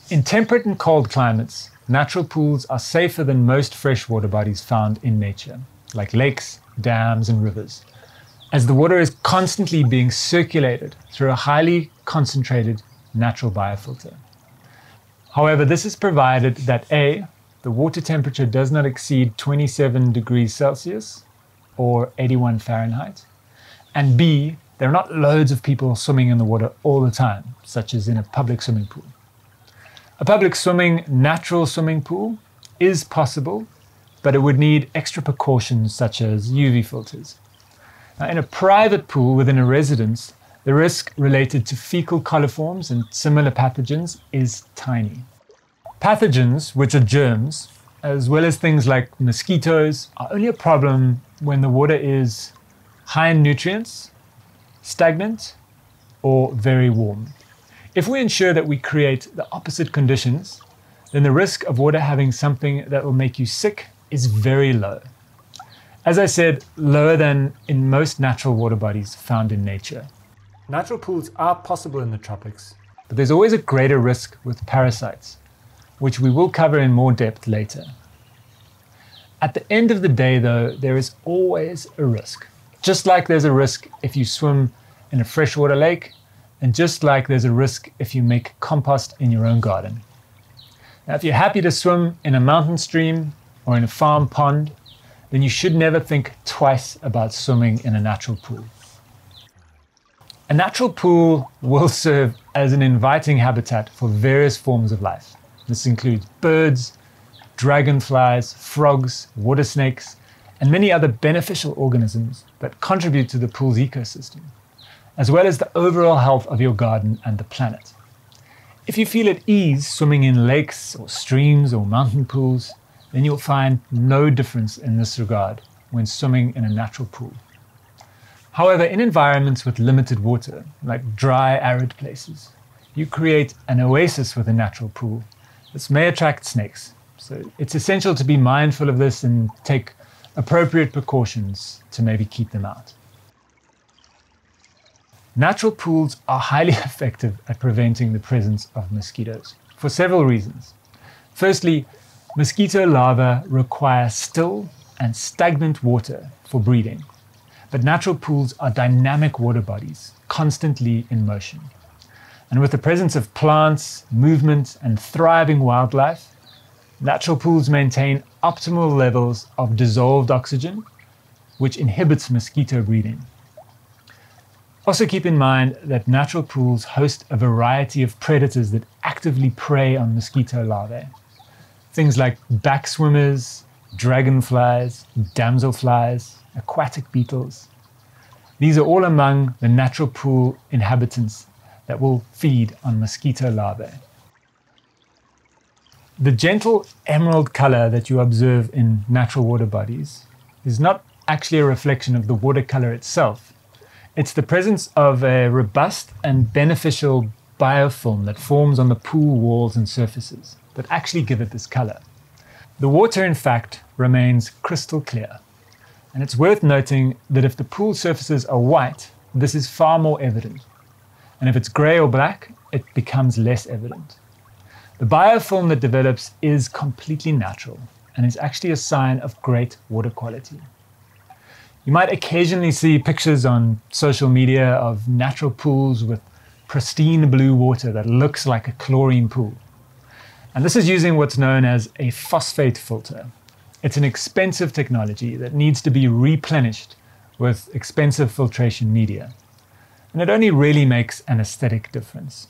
In temperate and cold climates, natural pools are safer than most freshwater bodies found in nature, like lakes, dams, and rivers, as the water is constantly being circulated through a highly concentrated natural biofilter. However, this is provided that A, the water temperature does not exceed 27 degrees Celsius or 81 Fahrenheit, and B, there are not loads of people swimming in the water all the time, such as in a public swimming pool. A public natural swimming pool is possible, but it would need extra precautions such as UV filters. Now, in a private pool within a residence, the risk related to fecal coliforms and similar pathogens is tiny. Pathogens, which are germs, as well as things like mosquitoes, are only a problem when the water is high in nutrients, stagnant, or very warm. If we ensure that we create the opposite conditions, then the risk of water having something that will make you sick is very low. As I said, lower than in most natural water bodies found in nature. Natural pools are possible in the tropics, but there's always a greater risk with parasites, which we will cover in more depth later. At the end of the day, though, there is always a risk. Just like there's a risk if you swim in a freshwater lake, and just like there's a risk if you make compost in your own garden. Now, if you're happy to swim in a mountain stream or in a farm pond, then you should never think twice about swimming in a natural pool. A natural pool will serve as an inviting habitat for various forms of life. This includes birds, dragonflies, frogs, water snakes, and many other beneficial organisms that contribute to the pool's ecosystem, as well as the overall health of your garden and the planet. If you feel at ease swimming in lakes or streams or mountain pools, then you'll find no difference in this regard when swimming in a natural pool. However, in environments with limited water, like dry, arid places, you create an oasis with a natural pool. This may attract snakes, so it's essential to be mindful of this and take appropriate precautions to maybe keep them out. Natural pools are highly effective at preventing the presence of mosquitoes for several reasons. Firstly, mosquito larvae require still and stagnant water for breeding, but natural pools are dynamic water bodies, constantly in motion. And with the presence of plants, movement, and thriving wildlife, natural pools maintain optimal levels of dissolved oxygen, which inhibits mosquito breeding. Also keep in mind that natural pools host a variety of predators that actively prey on mosquito larvae. Things like backswimmers, dragonflies, damselflies, aquatic beetles. These are all among the natural pool inhabitants that will feed on mosquito larvae. The gentle emerald color that you observe in natural water bodies is not actually a reflection of the water color itself. It's the presence of a robust and beneficial biofilm that forms on the pool walls and surfaces that actually give it this color. The water, in fact, remains crystal clear. And it's worth noting that if the pool surfaces are white, this is far more evident. And if it's gray or black, it becomes less evident. The biofilm that develops is completely natural and is actually a sign of great water quality. You might occasionally see pictures on social media of natural pools with pristine blue water that looks like a chlorine pool. And this is using what's known as a phosphate filter. It's an expensive technology that needs to be replenished with expensive filtration media. And it only really makes an aesthetic difference.